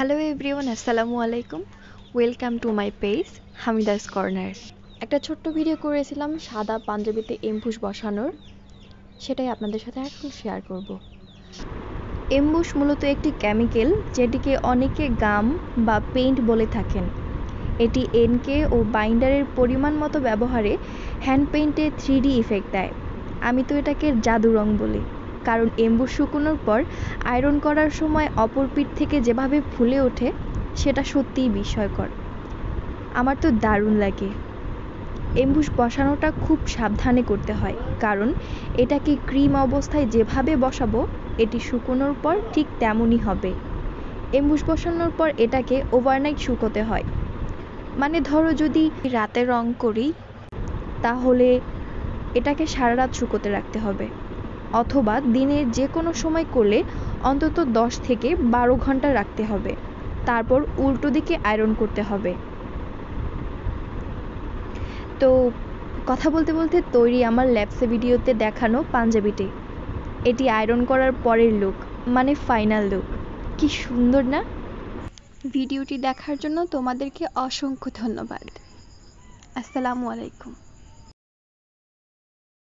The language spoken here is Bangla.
হ্যালো এভরিওয়ান, আসসালামু আলাইকুম। Welcome to my page Hamida's corner. একটা ছোট্ট ভিডিও করেছিলাম সাদা পাঞ্জাবিতে এমবুশ বসানোর, সেটাই আপনাদের সাথে এখন শেয়ার করব। এমবুশ মূলত একটি কেমিক্যাল যেটিকে অনেকে গাম বা পেইন্ট বলে থাকেন। এটি এনকে ও বাইন্ডারের পরিমাণ মতো ব্যবহারে হ্যান্ড পেইন্টে 3D ইফেক্ট দেয়। আমি তো এটাকে জাদু রং বলি, কারণ এমবুশ শুকোনোর পর আয়রন করার সময় অপর পিঠ থেকে যেভাবে ফুলে ওঠে সেটা সত্যিই বিস্ময়কর। আমার তো দারুণ লাগে। এমবুশ বসানোটা খুব সাবধানে করতে হয়, কারণ এটাকে ক্রিম অবস্থায় যেভাবে বসাবো এটি শুকোনোর পর ঠিক তেমনই হবে। এমবুশ বসানোর পর এটাকে ওভারনাইট শুকোতে হয়। মানে ধরো যদি রাতে রং করি তাহলে এটাকে সারা রাত শুকোতে রাখতে হবে, অথবা দিনের যে কোনো সময় করলে অন্তত 10 থেকে 12 ঘন্টা রাখতে হবে। তারপর উল্টো দিকে আয়রন করতে হবে। তো কথা বলতে বলতে তৈরি আমার ল্যাপসে ভিডিওতে দেখানো পাঞ্জাবিটি। এটি আয়রন করার পরের লুক, মানে ফাইনাল লুক। কি সুন্দর না? ভিডিওটি দেখার জন্য তোমাদেরকে অসংখ্য ধন্যবাদ। আসসালামু আলাইকুম।